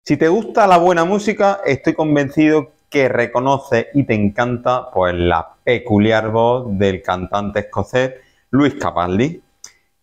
Si te gusta la buena música, estoy convencido que reconoces y te encanta pues, la peculiar voz del cantante escocés Lewis Capaldi.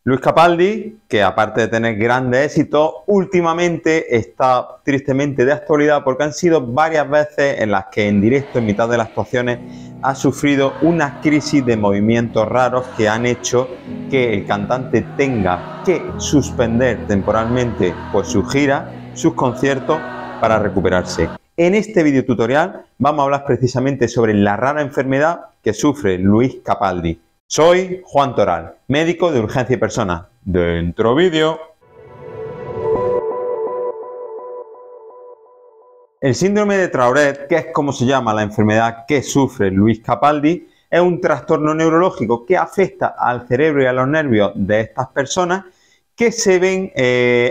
Lewis Capaldi, que aparte de tener grandes éxitos, últimamente está tristemente de actualidad porque han sido varias veces en las que en directo, en mitad de las actuaciones, ha sufrido una crisis de movimientos raros que han hecho que el cantante tenga que suspender temporalmente pues, su gira, sus conciertos, para recuperarse. En este video tutorial vamos a hablar precisamente sobre la rara enfermedad que sufre Lewis Capaldi. Soy Juan Toral, médico de urgencia y personas. Dentro vídeo. El síndrome de Tourette, que es como se llama la enfermedad que sufre Lewis Capaldi, es un trastorno neurológico que afecta al cerebro y a los nervios de estas personas que se ven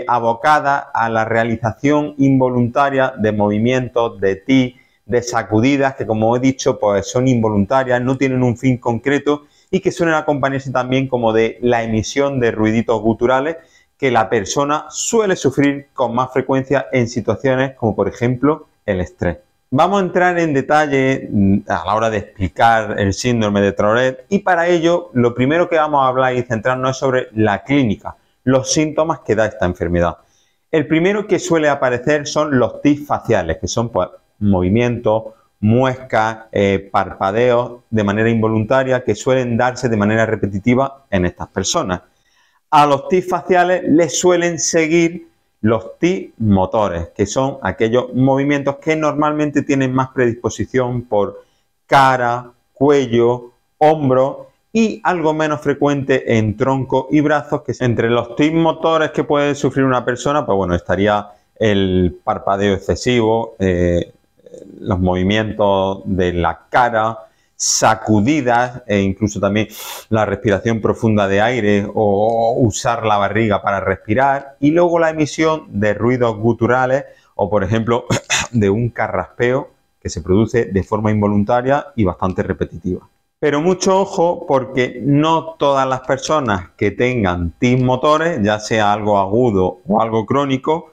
abocadas a la realización involuntaria de movimientos, de sacudidas, que como he dicho, pues son involuntarias, no tienen un fin concreto y que suelen acompañarse también como de la emisión de ruiditos guturales que la persona suele sufrir con más frecuencia en situaciones como por ejemplo el estrés. Vamos a entrar en detalle a la hora de explicar el síndrome de Tourette y para ello lo primero que vamos a hablar y centrarnos es sobre la clínica, los síntomas que da esta enfermedad. El primero que suele aparecer son los tics faciales, que son pues, movimientos, muecas, parpadeos de manera involuntaria que suelen darse de manera repetitiva en estas personas. A los tics faciales les suelen seguir los tics motores, que son aquellos movimientos que normalmente tienen más predisposición por cara, cuello, hombros y algo menos frecuente en tronco y brazos, que entre los tics motores que puede sufrir una persona, pues bueno, estaría el parpadeo excesivo, los movimientos de la cara, sacudidas e incluso también la respiración profunda de aire o usar la barriga para respirar y luego la emisión de ruidos guturales o por ejemplo de un carraspeo que se produce de forma involuntaria y bastante repetitiva. Pero mucho ojo porque no todas las personas que tengan tics motores, ya sea algo agudo o algo crónico,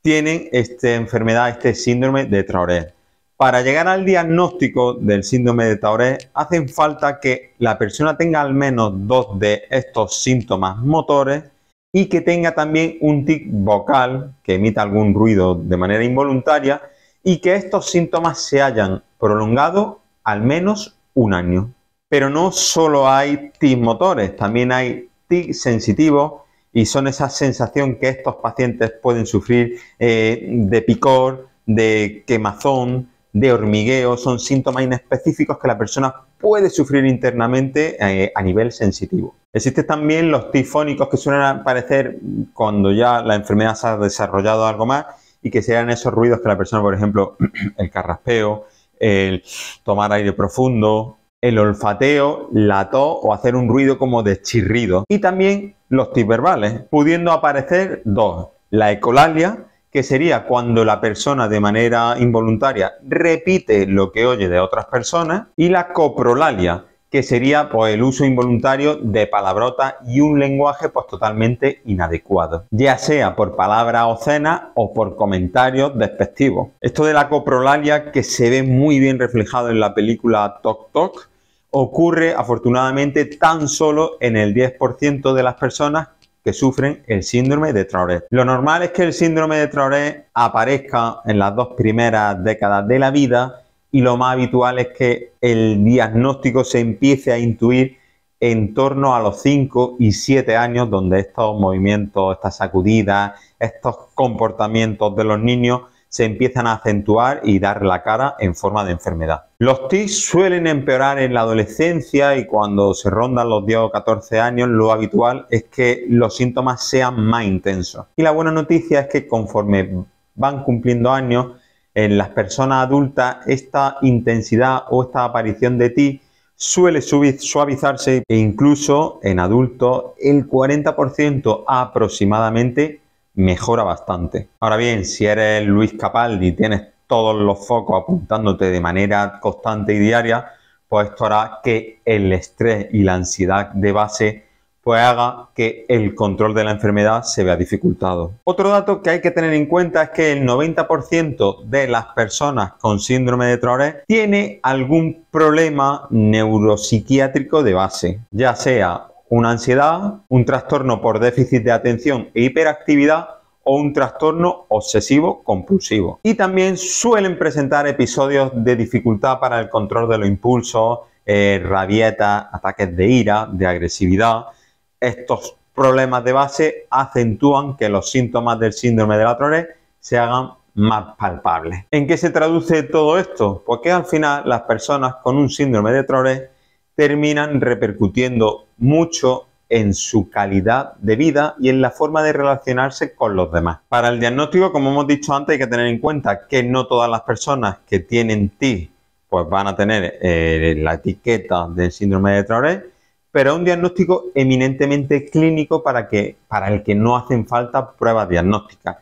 tienen esta enfermedad, este síndrome de Tourette. Para llegar al diagnóstico del síndrome de Tourette hacen falta que la persona tenga al menos dos de estos síntomas motores y que tenga también un tic vocal que emita algún ruido de manera involuntaria y que estos síntomas se hayan prolongado al menos un año. Pero no solo hay tics motores, también hay tics sensitivos y son esa sensación que estos pacientes pueden sufrir de picor, de quemazón, de hormigueo. Son síntomas inespecíficos que la persona puede sufrir internamente a nivel sensitivo. Existen también los tics fónicos que suelen aparecer cuando ya la enfermedad se ha desarrollado algo más y que sean esos ruidos que la persona, por ejemplo, el carraspeo, el tomar aire profundo, el olfateo, la tos o hacer un ruido como de chirrido. Y también los tics verbales, pudiendo aparecer dos. La ecolalia, que sería cuando la persona de manera involuntaria repite lo que oye de otras personas, y la coprolalia, que sería pues, el uso involuntario de palabrotas y un lenguaje pues, totalmente inadecuado, ya sea por palabras obscenas o por comentarios despectivos. Esto de la coprolalia, que se ve muy bien reflejado en la película Tok Tok, ocurre afortunadamente tan solo en el 10% de las personas que sufren el síndrome de Tourette. Lo normal es que el síndrome de Tourette aparezca en las dos primeras décadas de la vida y lo más habitual es que el diagnóstico se empiece a intuir en torno a los 5 y 7 años, donde estos movimientos, estas sacudidas, estos comportamientos de los niños se empiezan a acentuar y dar la cara en forma de enfermedad. Los tics suelen empeorar en la adolescencia y cuando se rondan los 10 o 14 años lo habitual es que los síntomas sean más intensos. Y la buena noticia es que conforme van cumpliendo años, en las personas adultas esta intensidad o esta aparición de tics suele suavizarse e incluso en adultos el 40% aproximadamente mejora bastante. Ahora bien, si eres Lewis Capaldi y tienes todos los focos apuntándote de manera constante y diaria, pues esto hará que el estrés y la ansiedad de base pues haga que el control de la enfermedad se vea dificultado. Otro dato que hay que tener en cuenta es que el 90% de las personas con síndrome de Tourette tiene algún problema neuropsiquiátrico de base, ya sea una ansiedad, un trastorno por déficit de atención e hiperactividad o un trastorno obsesivo compulsivo. Y también suelen presentar episodios de dificultad para el control de los impulsos, rabietas, ataques de ira, de agresividad. Estos problemas de base acentúan que los síntomas del síndrome de la Tourette se hagan más palpables. ¿En qué se traduce todo esto? Pues que al final las personas con un síndrome de Tourette terminan repercutiendo mucho en su calidad de vida y en la forma de relacionarse con los demás. Para el diagnóstico, como hemos dicho antes, hay que tener en cuenta que no todas las personas que tienen TIC pues van a tener la etiqueta del síndrome de Tourette, pero es un diagnóstico eminentemente clínico para el que no hacen falta pruebas diagnósticas.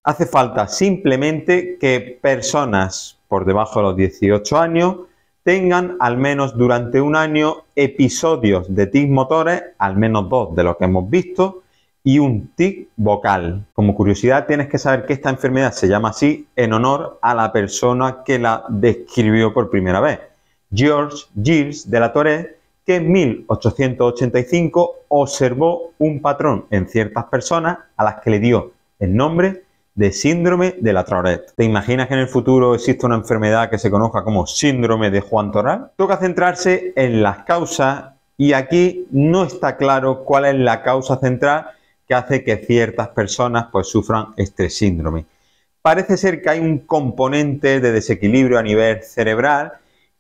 Hace falta simplemente que personas por debajo de los 18 años tengan al menos durante un año episodios de TIC motores, al menos 2 de los que hemos visto, y un TIC vocal. Como curiosidad, tienes que saber que esta enfermedad se llama así en honor a la persona que la describió por primera vez, Georges Gilles de la Tourette, que en 1885 observó un patrón en ciertas personas a las que le dio el nombre de síndrome de la Tourette. ¿Te imaginas que en el futuro existe una enfermedad que se conozca como síndrome de Juan Toral? Toca centrarse en las causas y aquí no está claro cuál es la causa central que hace que ciertas personas pues sufran este síndrome. Parece ser que hay un componente de desequilibrio a nivel cerebral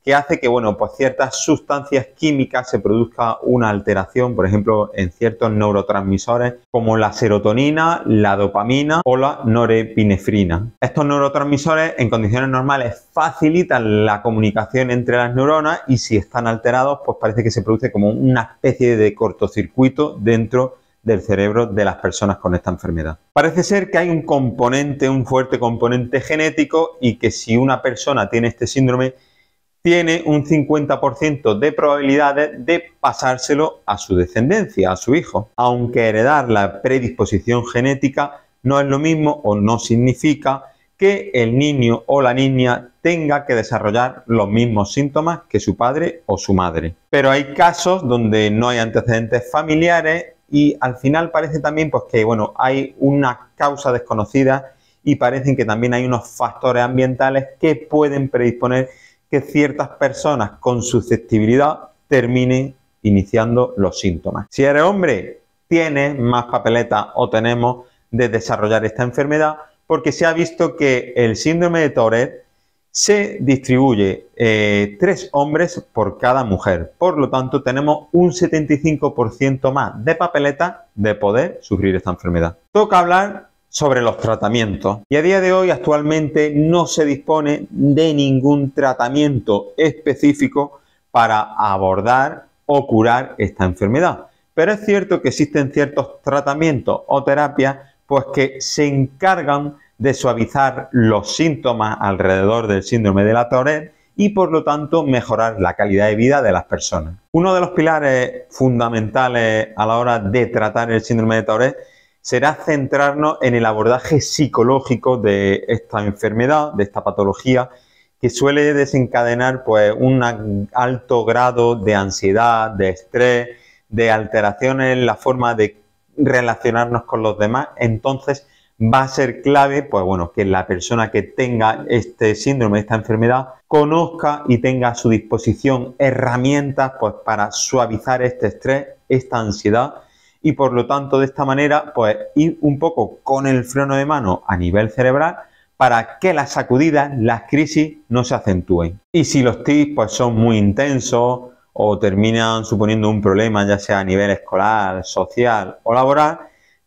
que hace que, bueno, pues ciertas sustancias químicas se produzca una alteración, por ejemplo, en ciertos neurotransmisores como la serotonina, la dopamina o la norepinefrina. Estos neurotransmisores en condiciones normales facilitan la comunicación entre las neuronas y si están alterados, pues parece que se produce como una especie de cortocircuito dentro del cerebro de las personas con esta enfermedad. Parece ser que hay un fuerte componente genético y que si una persona tiene este síndrome, tiene un 50% de probabilidades de pasárselo a su descendencia, a su hijo. Aunque heredar la predisposición genética no es lo mismo o no significa que el niño o la niña tenga que desarrollar los mismos síntomas que su padre o su madre. Pero hay casos donde no hay antecedentes familiares y al final parece también pues, que bueno, hay una causa desconocida y parecen que también hay unos factores ambientales que pueden predisponer que ciertas personas con susceptibilidad terminen iniciando los síntomas. Si eres hombre, tienes más papeleta o tenemos de desarrollar esta enfermedad porque se ha visto que el síndrome de Tourette se distribuye 3 hombres por cada mujer. Por lo tanto, tenemos un 75% más de papeleta de poder sufrir esta enfermedad. Toca hablar sobre los tratamientos. Y a día de hoy actualmente no se dispone de ningún tratamiento específico para abordar o curar esta enfermedad. Pero es cierto que existen ciertos tratamientos o terapias pues que se encargan de suavizar los síntomas alrededor del síndrome de la Tourette y por lo tanto mejorar la calidad de vida de las personas. Uno de los pilares fundamentales a la hora de tratar el síndrome de Tourette será centrarnos en el abordaje psicológico de esta enfermedad, de esta patología, que suele desencadenar pues, un alto grado de ansiedad, de estrés, de alteraciones en la forma de relacionarnos con los demás. Entonces va a ser clave pues, bueno, que la persona que tenga este síndrome, esta enfermedad, conozca y tenga a su disposición herramientas pues, para suavizar este estrés, esta ansiedad, y por lo tanto de esta manera pues ir un poco con el freno de mano a nivel cerebral para que las sacudidas, las crisis no se acentúen. Y si los tics pues son muy intensos o terminan suponiendo un problema ya sea a nivel escolar, social o laboral,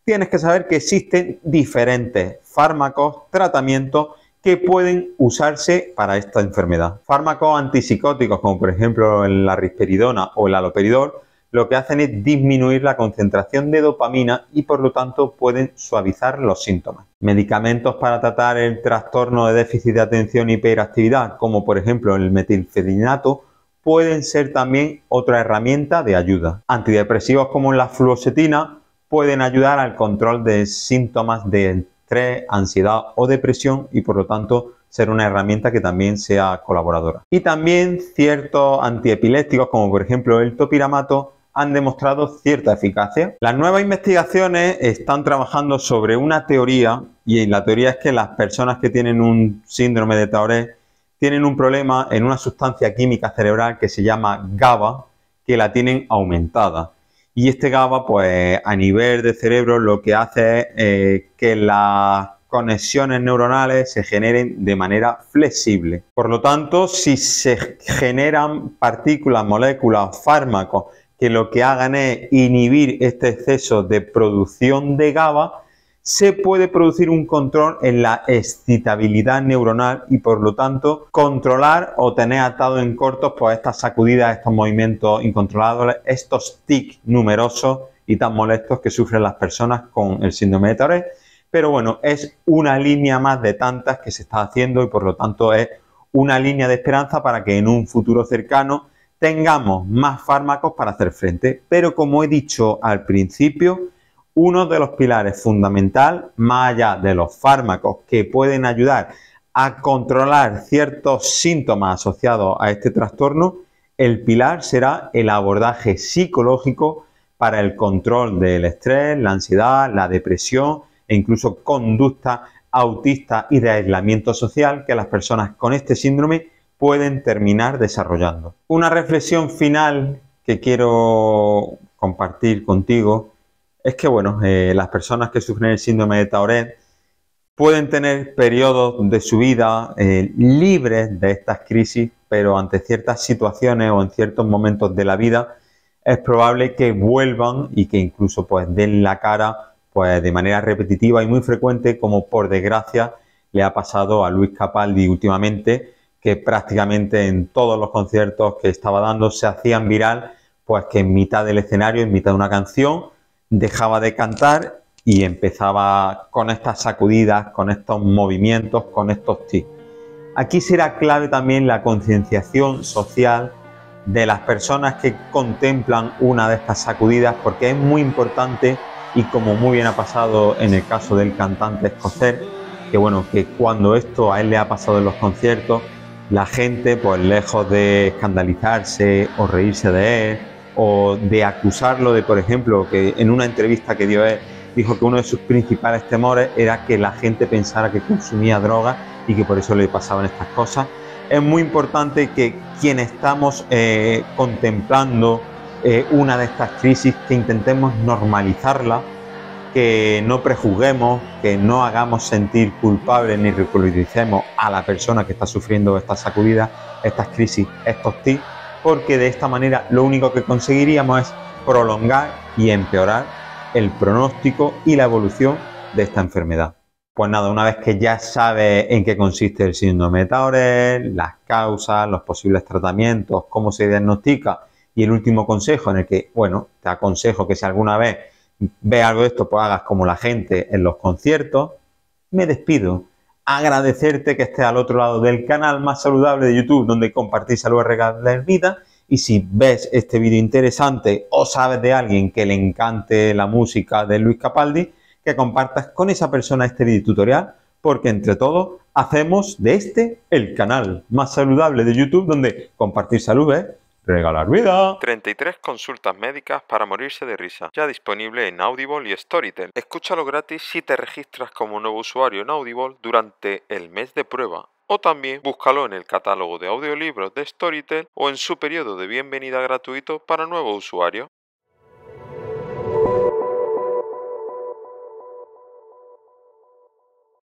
tienes que saber que existen diferentes fármacos, tratamientos que pueden usarse para esta enfermedad. Fármacos antipsicóticos como por ejemplo la risperidona o el haloperidol lo que hacen es disminuir la concentración de dopamina y por lo tanto pueden suavizar los síntomas. Medicamentos para tratar el trastorno de déficit de atención y hiperactividad, como por ejemplo el metilfenidato, pueden ser también otra herramienta de ayuda. Antidepresivos como la fluoxetina pueden ayudar al control de síntomas de estrés, ansiedad o depresión y por lo tanto ser una herramienta que también sea colaboradora. Y también ciertos antiepilépticos como por ejemplo el topiramato han demostrado cierta eficacia. Las nuevas investigaciones están trabajando sobre una teoría y la teoría es que las personas que tienen un síndrome de Tourette tienen un problema en una sustancia química cerebral que se llama GABA, que la tienen aumentada. Y este GABA, pues a nivel de cerebro lo que hace es que las conexiones neuronales se generen de manera flexible. Por lo tanto, si se generan partículas, moléculas, fármacos que lo que hagan es inhibir este exceso de producción de GABA, se puede producir un control en la excitabilidad neuronal y por lo tanto controlar o tener atado en cortos pues estas sacudidas, estos movimientos incontrolables, estos tics numerosos y tan molestos que sufren las personas con el síndrome de Tourette. Pero bueno, es una línea más de tantas que se está haciendo y por lo tanto es una línea de esperanza para que en un futuro cercano tengamos más fármacos para hacer frente. Pero como he dicho al principio, uno de los pilares fundamentales, más allá de los fármacos que pueden ayudar a controlar ciertos síntomas asociados a este trastorno, el pilar será el abordaje psicológico para el control del estrés, la ansiedad, la depresión e incluso conducta autista y de aislamiento social que las personas con este síndrome pueden terminar desarrollando. Una reflexión final que quiero compartir contigo es que, bueno, las personas que sufren el síndrome de Tourette pueden tener periodos de su vida libres de estas crisis, pero ante ciertas situaciones o en ciertos momentos de la vida es probable que vuelvan y que incluso pues den la cara pues de manera repetitiva y muy frecuente, como por desgracia le ha pasado a Lewis Capaldi últimamente, que prácticamente en todos los conciertos que estaba dando se hacían viral, pues que en mitad del escenario, en mitad de una canción, dejaba de cantar y empezaba con estas sacudidas, con estos movimientos, con estos tics. Aquí será clave también la concienciación social de las personas que contemplan una de estas sacudidas, porque es muy importante y como muy bien ha pasado en el caso del cantante escocés, que bueno, que cuando esto a él le ha pasado en los conciertos, la gente, pues lejos de escandalizarse o reírse de él, o de acusarlo de, por ejemplo, que en una entrevista que dio él, dijo que uno de sus principales temores era que la gente pensara que consumía drogas y que por eso le pasaban estas cosas. Es muy importante que quienes estamos contemplando una de estas crisis, que intentemos normalizarla, que no prejuzguemos, que no hagamos sentir culpable ni ridiculicemos a la persona que está sufriendo estas sacudidas, estas crisis, estos tics, porque de esta manera lo único que conseguiríamos es prolongar y empeorar el pronóstico y la evolución de esta enfermedad. Pues nada, una vez que ya sabes en qué consiste el síndrome de Tourette, las causas, los posibles tratamientos, cómo se diagnostica y el último consejo en el que, bueno, te aconsejo que si alguna vez ves algo de esto, pues hagas como la gente en los conciertos, me despido. Agradecerte que estés al otro lado del canal más saludable de YouTube, donde compartís salud, regalar vida. Y si ves este vídeo interesante o sabes de alguien que le encante la música de Lewis Capaldi, que compartas con esa persona este vídeo tutorial, porque entre todos hacemos de este el canal más saludable de YouTube, donde compartir salud es regalar vida. 33 consultas médicas para morirse de risa, ya disponible en Audible y Storytel. Escúchalo gratis si te registras como nuevo usuario en Audible durante el mes de prueba. O también búscalo en el catálogo de audiolibros de Storytel o en su periodo de bienvenida gratuito para nuevos usuarios.